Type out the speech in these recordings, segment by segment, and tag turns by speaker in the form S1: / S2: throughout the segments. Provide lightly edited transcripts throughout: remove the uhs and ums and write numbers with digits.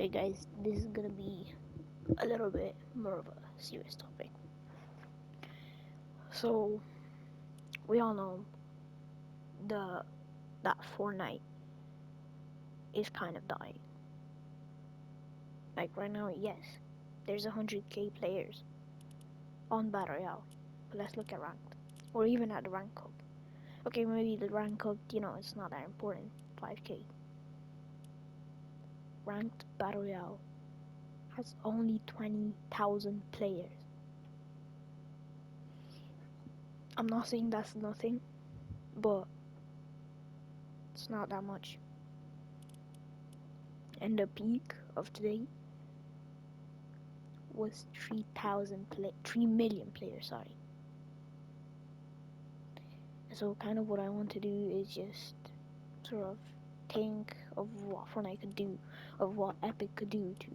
S1: Okay, guys, this is gonna be a little bit more of a serious topic. So, we all know the that Fortnite is kind of dying. Like right now, yes, there's 100k players on Battle Royale, but let's look at ranked, or even at the rank cup. Okay, maybe the rank cup, it's not that important. 5k ranked Battle Royale has only 20,000 players. I'm not saying that's nothing, but it's not that much. And the peak of today was 3 million players, sorry. So kind of what I want to do is just sort of think of what Fortnite could do, of what Epic could do to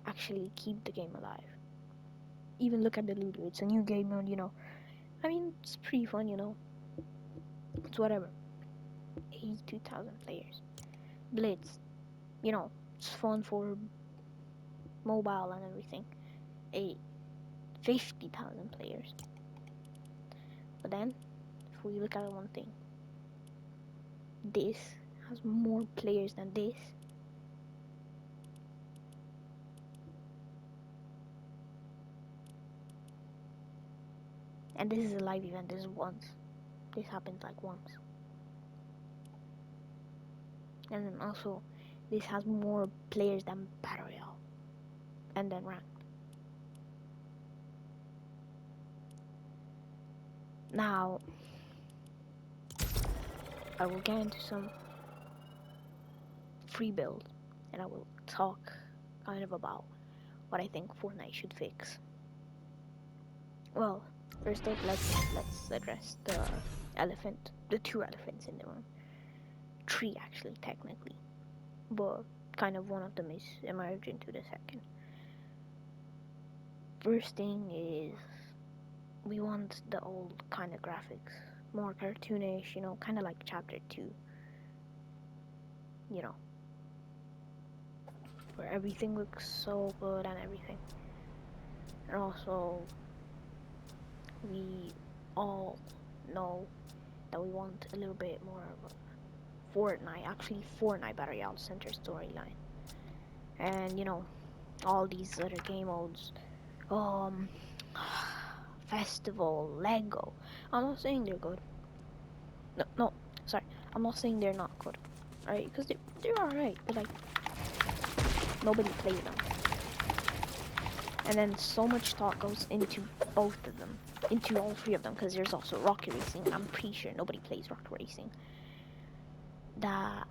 S1: actually keep the game alive. Even look at the loot, it's a new game mode. I mean, it's pretty fun. It's whatever. 82,000 players. Blitz, it's fun for mobile and everything. 50,000 players. But then, if we look at one thing, this has more players than this. And this is a live event, this is once. This happens like once. And then also, this has more players than Battle Royale. And then ranked. Now, I will get into some free build. And I will talk kind of about what I think Fortnite should fix. Well, first up, let's address the two elephants in the room. Three actually, technically, but kind of one of them is emerging to the second. First thing is we want the old kind of graphics, more cartoonish, kind of like Chapter 2, where everything looks so good and everything. And also, we all know that we want a little bit more of a Fortnite Battle Royale center storyline. And, all these other game modes, Festival, Lego. I'm not saying they're good. No, sorry. I'm not saying they're not good. Alright, because they're alright, but like, nobody plays them. And then so much thought goes into both of them, into all three of them, because there's also Rocket Racing. I'm pretty sure nobody plays Rocket Racing. That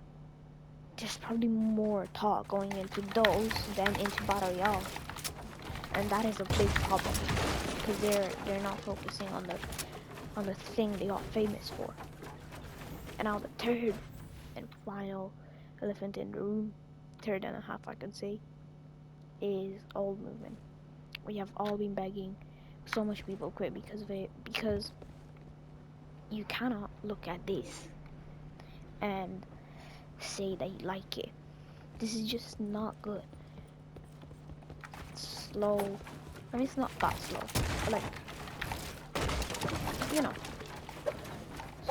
S1: there's probably more thought going into those than into Battle Royale. And that is a big problem, because they're not focusing on the thing they got famous for. And now the third and final elephant in the room, third and a half I could say, is old movement. We have all been begging so much people quit because of it, because you cannot look at this and say that you like it. This is just not good. It's slow. I mean, it's not that slow, but like,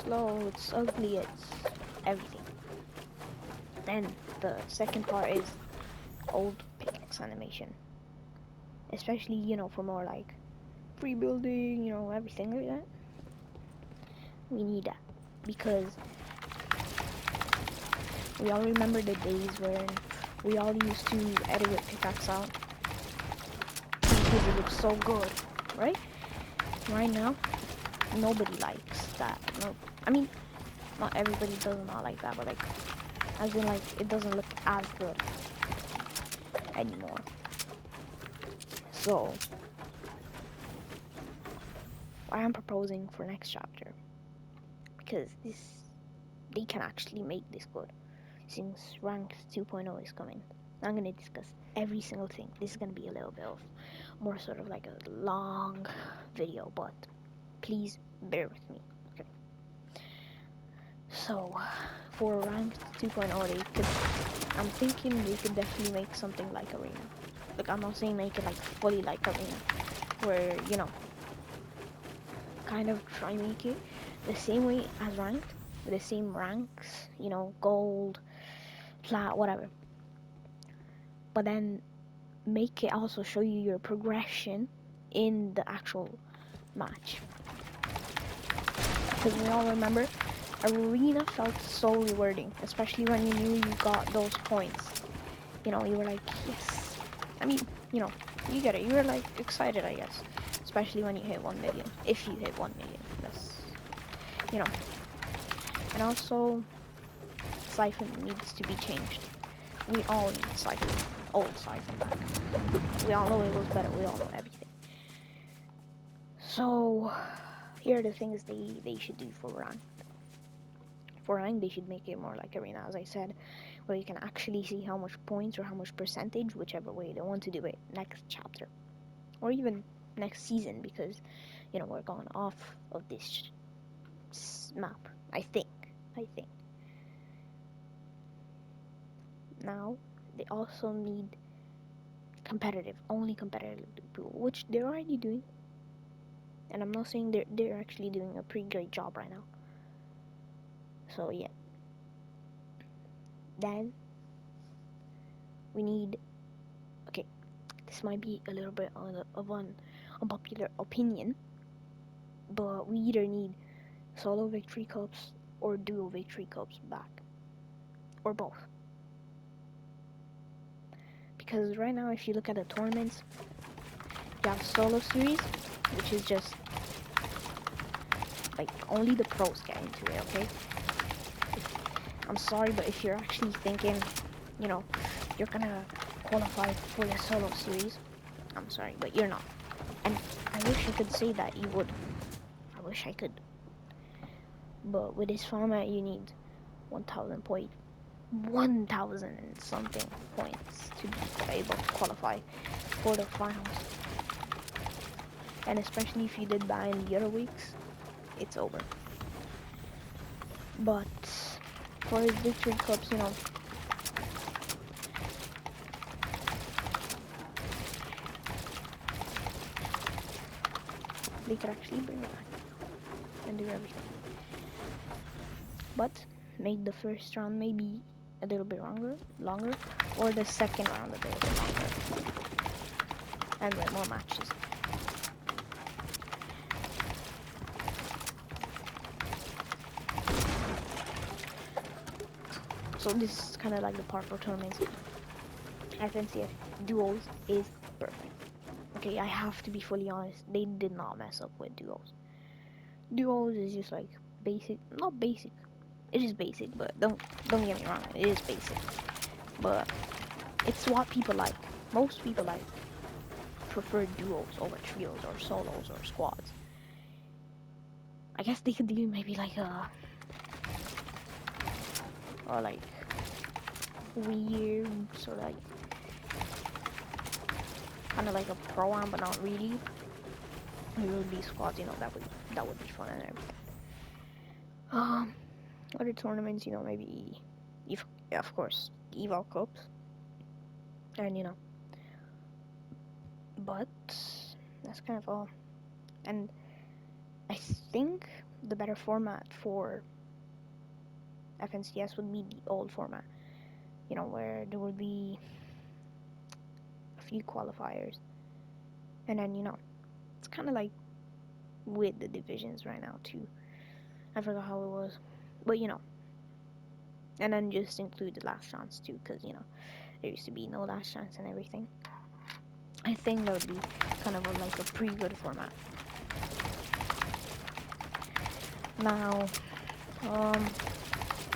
S1: slow, it's ugly, it's everything. Then the second part is old pickaxe animation. Especially, for more like free building, everything like that. We need that. Because we all remember the days when we all used to edit with pickaxe out. Because it looks so good, right? Right now, nobody likes that. No, I mean, not everybody does not like that, but like, as in like, it doesn't look as good anymore. So, I am proposing for next chapter, because they can actually make this good, since ranked 2.0 is coming. I'm gonna discuss every single thing. This is gonna be a little bit of more sort of like a long video, but please bear with me. Okay. So for ranked 2.0, they could. I'm thinking they could definitely make something like arena. Like I'm not saying make it like fully like arena, where kind of try make it the same way as ranked, with the same ranks, gold, plat, whatever. But then make it also show you your progression in the actual match. Because we all remember, arena felt so rewarding, especially when you knew you got those points. You were like, yes. I mean, you know, you get it. You were like excited, I guess. Especially when you hit 1 million. If you hit 1 million. That's, you know. And also, Siphon needs to be changed. We all need Siphon. Old Siphon back. We all know it was better. We all know everything. So, here are the things they should do for rank. For rank, they should make it more like arena, as I said, where you can actually see how much points or how much percentage, whichever way they want to do it, next chapter. Or even next season, because, we're going off of this map, I think. Now, they also need only competitive people, which they're already doing. And I'm not saying they're actually doing a pretty great job right now. So yeah. Then we need, okay, this might be a little bit of an unpopular opinion, but we either need solo victory cups or duo victory cups back, or both. Because right now, if you look at the tournaments, you have solo series, which is just like only the pros get into it. Okay, I'm sorry, but if you're actually thinking, you're gonna qualify for the solo series, I'm sorry, but you're not. And I wish I could say that you would. I wish I could. But with this format, you need 1,000 points, 1,000 and something points to be able to qualify for the finals. And especially if you did that in the other weeks, it's over. But for his victory cups, they could actually bring it back and do everything. But make the first round maybe a little bit longer, or the second round a little bit longer, and with more matches. So this is kind of like the part for tournaments. FNCF duos is perfect. Okay, I have to be fully honest. They did not mess up with duos. Duos is just like basic, not basic. It is basic, but don't get me wrong. It is basic, but it's what people like. Most people prefer duos over trios or solos or squads. I guess they could do maybe like or like weird, so like kind of like a pro-am, but not really. It would be squads, that would be fun and everything. Other tournaments, maybe, if yeah, of course, Eval Cups, and but that's kind of all. And I think the better format for FNCS would be the old format, where there would be a few qualifiers, and then it's kind of like with the divisions right now too. I forgot how it was, but and then just include the last chance too, because there used to be no last chance and everything. I think that would be kind of like a pretty good format. Now,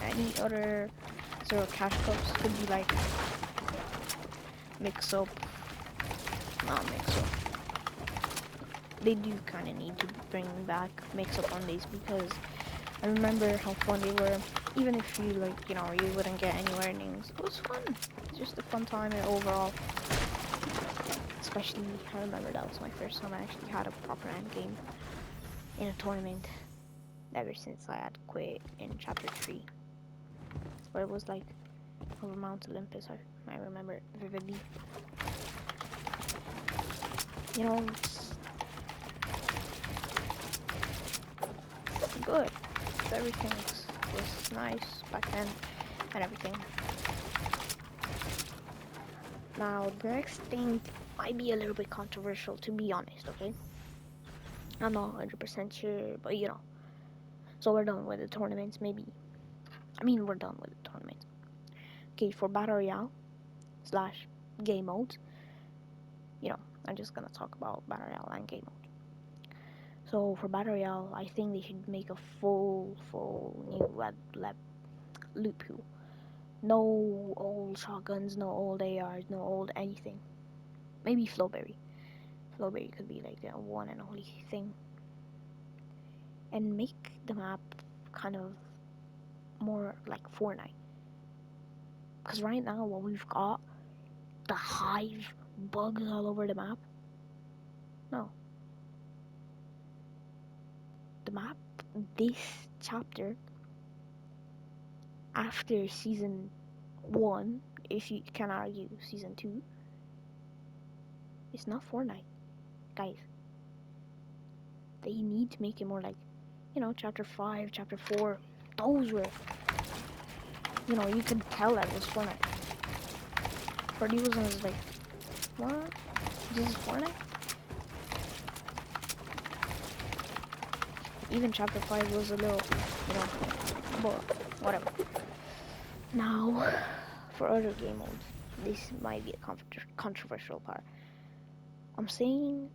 S1: any other zero cash cups could be like not mix up. They do kind of need to bring back mix up on these, because I remember how fun they were. Even if you you wouldn't get any earnings, it was fun. It's just a fun time overall. Especially, I remember that was my first time I actually had a proper end game in a tournament. ever since I had quit in chapter 3, where it was like over Mount Olympus. I remember it vividly. You know, it's good. Everything was nice back then and everything. Now, the next thing might be a little bit controversial, to be honest, okay? I'm not 100% sure, but you know. So we're done with the tournaments, maybe. I mean, we're done with the tournaments. Okay, for Battle Royale slash game modes, you know, I'm just gonna talk about Battle Royale and game mode. So for Battle Royale, I think they should make a full new loot pool. No old shotguns, no old ARs, no old anything. Maybe Flowberry. Flowberry could be like the one and only thing. And make the map kind of more like Fortnite. Because right now, what we've got, the hive bugs all over the map. No. The map, this chapter, after season 1, if you can argue season 2, it's not Fortnite. Guys, they need to make it more like, you know, chapter 5, chapter 4. Those were, you know, you could tell that it was Fortnite. For these ones, like, what? This is Fortnite? Even chapter 5 was a little, you know, but whatever. Now, for other game modes, this might be a controversial part. I'm saying,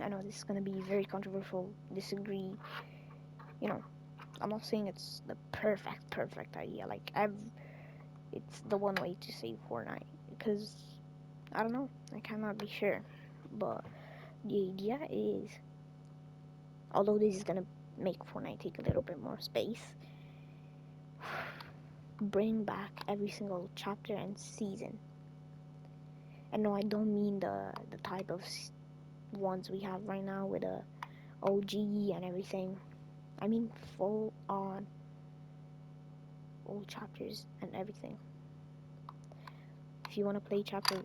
S1: I know this is gonna be very controversial, disagree, you know, I'm not saying it's the perfect idea, like, it's the one way to save Fortnite, because, I don't know, I cannot be sure, but the idea is, although this is gonna make Fortnite take a little bit more space, bring back every single chapter and season. And no, I don't mean the type of ones we have right now with a OG and everything. I mean full on old chapters and everything. If you want to play chapter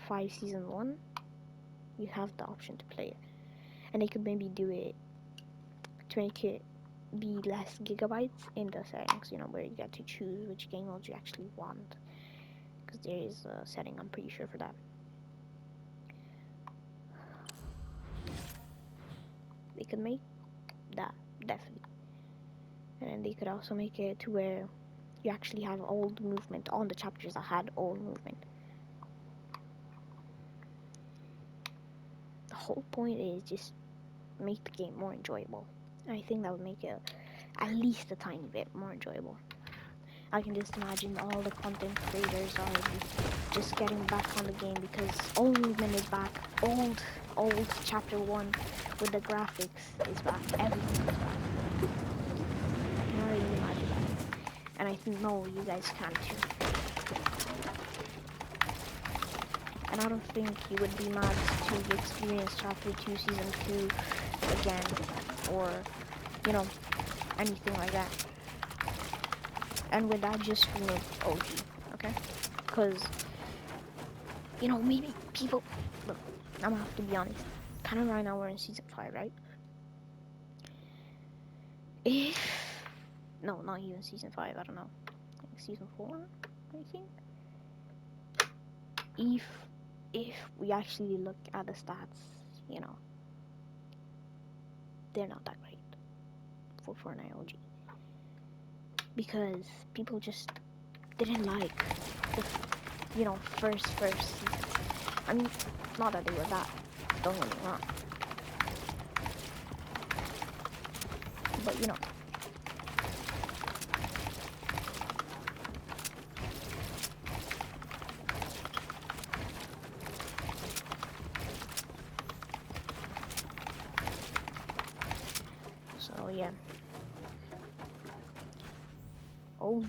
S1: 5 season 1, you have the option to play it. And they could maybe do it to make it be less gigabytes in the settings, you know, where you get to choose which game mode you actually want. Because there is a setting, I'm pretty sure, for that. They could make that, definitely. And then they could also make it to where you actually have old movement on the chapters that had old movement. The whole point is just make the game more enjoyable. And I think that would make it at least a tiny bit more enjoyable. I can just imagine all the content creators are just getting back on the game because all movement is back. Old chapter 1 with the graphics is back. Everything is back. I can already imagine that. And I think, no, you guys can too. And I don't think you would be mad to experience chapter 2 season 2 again, or, you know, anything like that. And with that, just remove OG, okay? Because, you know, maybe people, look, I'm gonna have to be honest, kind of right now we're in season 5, right? If, no, not even season 5, I don't know, like season 4, I think? If we actually look at the stats, you know, they're not that great for Fortnite OG. Because people just didn't like the, you know, first season. I mean, not that they were bad, don't get me wrong. But, you know. So, yeah. OG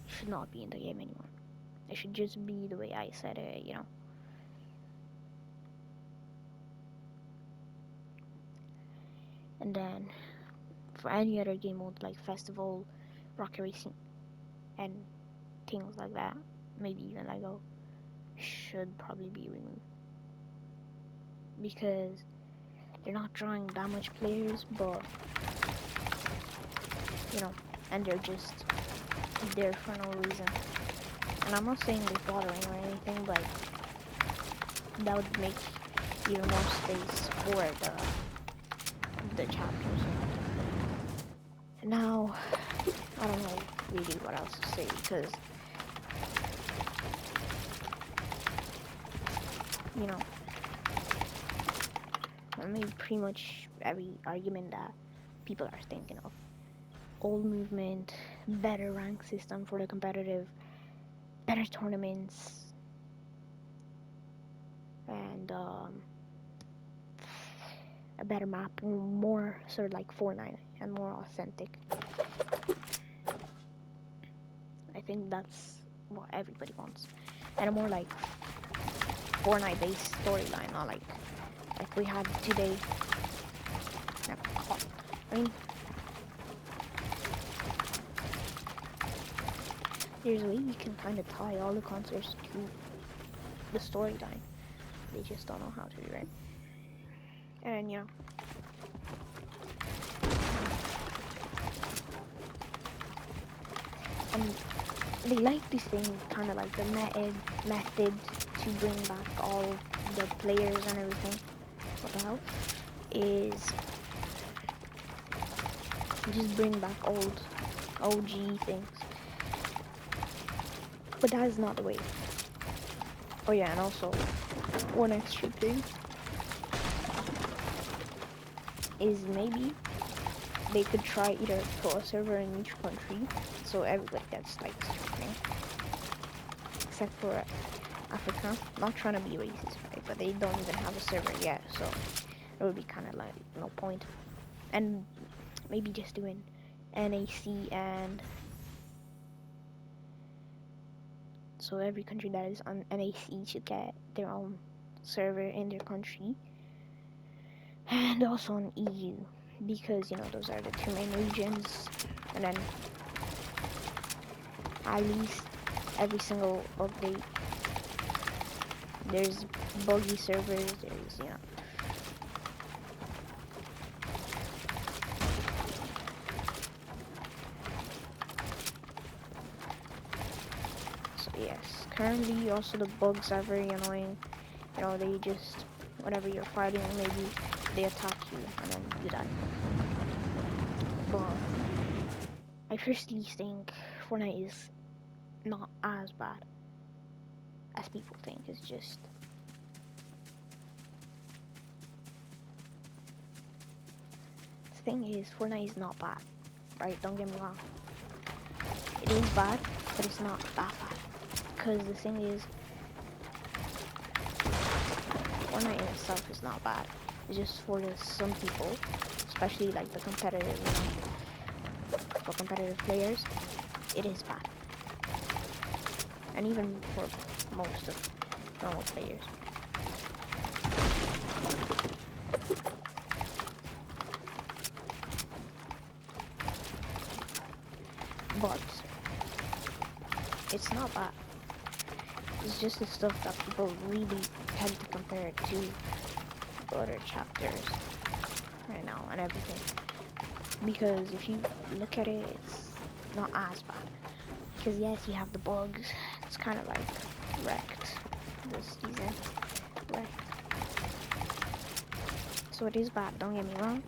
S1: should not be in the game anymore. It should just be the way I said it, you know. And then for any other game mode like Festival, Rocket Racing, and things like that, maybe even Lego, should probably be removed because they're not drawing that much players, but you know, and they're just there for no reason. And I'm not saying they're bothering or anything, but that would make even more space for the chapters. And now I don't know really what else to say because you know I made pretty much every argument that people are thinking of. Old movement, better rank system for the competitive, better tournaments, and a better map, more sort of like Fortnite and more authentic. I think that's what everybody wants, and a more like Fortnite-based storyline, not like we had today. I mean, there's a way you can kind of tie all the concerts to the storyline. They just don't know how to do it. And yeah. And they like this thing, kind of like the method to bring back all the players and everything. What the hell? Is just bring back old OG things. But that is not the way. Oh yeah, and also one extra thing is maybe they could try either put a server in each country so everybody gets like streaming. Except for Africa. Not trying to be racist, right? But they don't even have a server yet, so it would be kind of like no point. And maybe just doing NAC, and so every country that is on NAC should get their own server in their country, and also on EU because you know those are the two main regions. And then at least every single update there's buggy servers, there's so yes, currently also the bugs are very annoying. You know, they just whenever you're fighting, maybe they attack you and then you die. But I personally think Fortnite is not as bad as people think. It's just the thing is Fortnite is not bad, right? Don't get me wrong. It is bad, but it's not that bad. Because the thing is, Fortnite in itself is not bad. It's just for some people, especially like the competitive, for competitive players, it is bad. And even for most of normal players. But it's not bad. It's just the stuff that people really tend to compare it to other chapters right now and everything. Because if you look at it, it's not as bad. Because yes, you have the bugs. It's kind of like wrecked this season. Wrecked. So it is bad, don't get me wrong.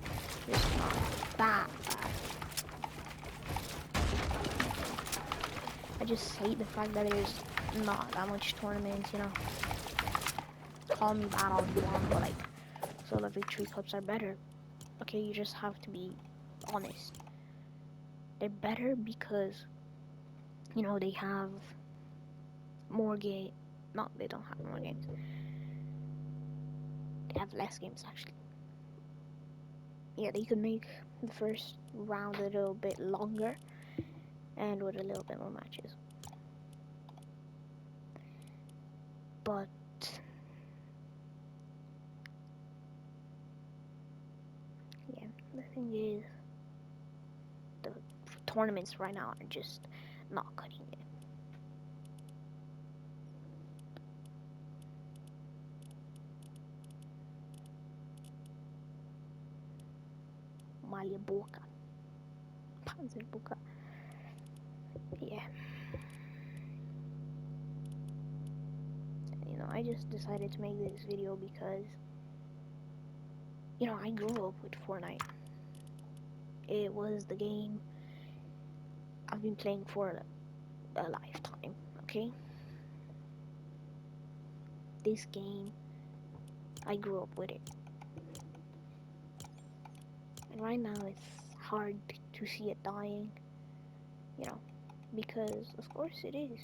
S1: It's not that bad. I just hate the fact that there's not that much tournaments, Call me bad all you want, but like, so the victory cups are better. Okay, you just have to be honest. They're better because, they have more game. No, they don't have more games. They have less games, actually. Yeah, they could make the first round a little bit longer and with a little bit more matches. But yeah, thing is, the tournaments right now are just not cutting it. Malha boca. Panzer boca. Yeah. I just decided to make this video because, I grew up with Fortnite. It was the game I've been playing for a lifetime, okay? This game, I grew up with it. And right now it's hard to see it dying, because of course it is,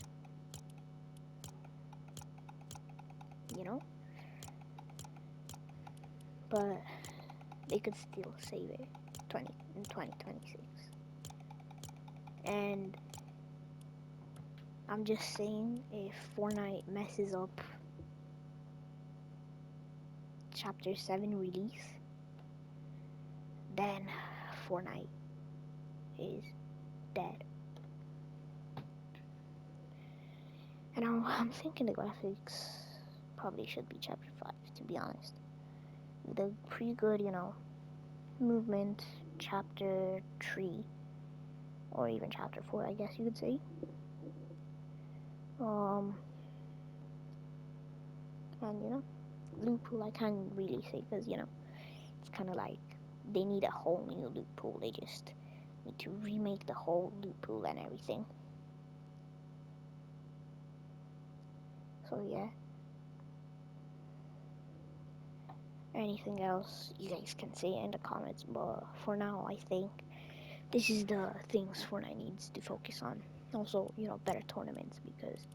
S1: you know? But they could still save it in 2026. And I'm just saying, if Fortnite messes up Chapter 7 release, then Fortnite is dead. And I'm thinking the graphics probably should be Chapter 5, to be honest. The pretty good, movement, Chapter 3, or even Chapter 4, I guess you could say. And loot pool I can't really say, because it's kind of like they need a whole new loot pool. They just need to remake the whole loot pool and everything. So yeah. Anything else you guys can say in the comments, but for now I think this is the things Fortnite needs to focus on. Also, better tournaments, because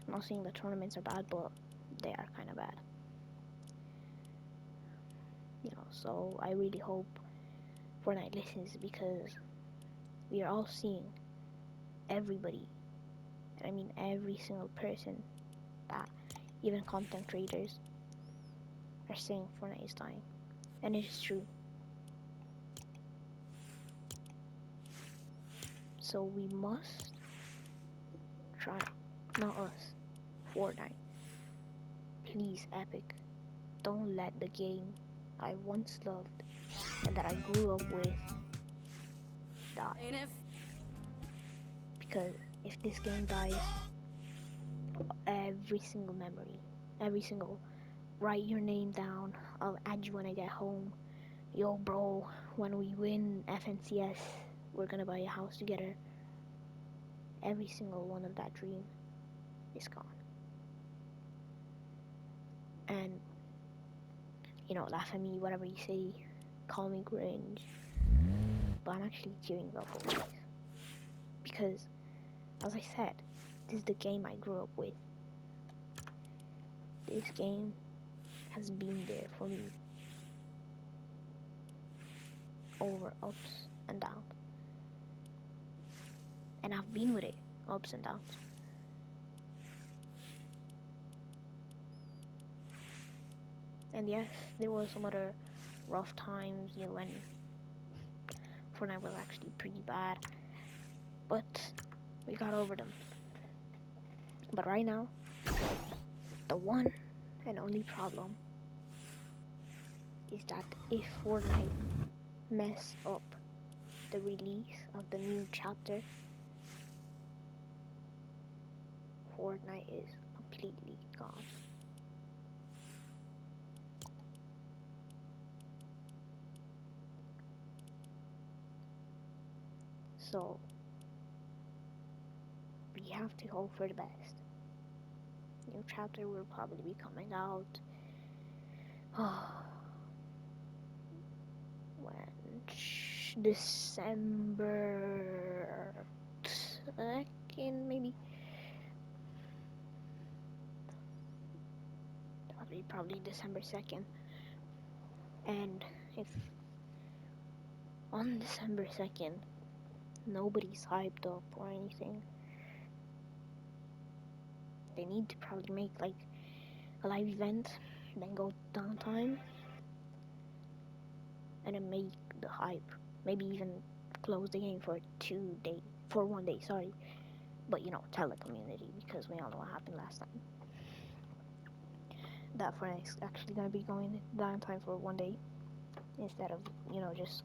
S1: I'm not saying the tournaments are bad, but they are kind of bad. So I really hope Fortnite listens, because we are all seeing everybody, I mean every single person, that even content creators are saying Fortnite is dying, and it is true. So we must try, not us, Fortnite. Please, Epic, don't let the game I once loved and that I grew up with die. Because if this game dies, every single memory, every single write your name down, I'll add you when I get home, yo bro, when we win FNCS, we're gonna buy a house together, every single one of that dream is gone. And laugh at me, whatever you say, call me cringe, but I'm actually tearing up over this, because as I said, this is the game I grew up with. This game has been there for me over ups and downs, and I've been with it ups and downs. And yes, there were some other rough times, when Fortnite was actually pretty bad, but we got over them. But right now, the one and only problem is that if Fortnite mess up the release of the new chapter, Fortnite is completely gone. So we have to hope for the best. New chapter will probably be coming out when December 2nd, maybe. Probably December 2nd. And if on December 2nd nobody's hyped up or anything, they need to probably make like a live event, then go downtime, and then make the hype. maybe even close the game for 2 days, for 1 day, sorry. But tell the community because we all know what happened last time. That Fortnite's actually gonna be going downtime for 1 day instead of just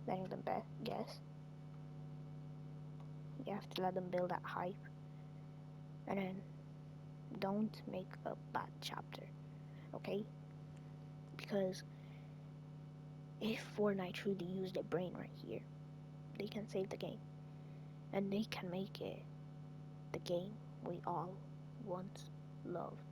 S1: letting them guess. You have to let them build that hype, and then don't make a bad chapter, okay? Because if Fortnite truly used their brain right here, they can save the game, and they can make it the game we all once loved.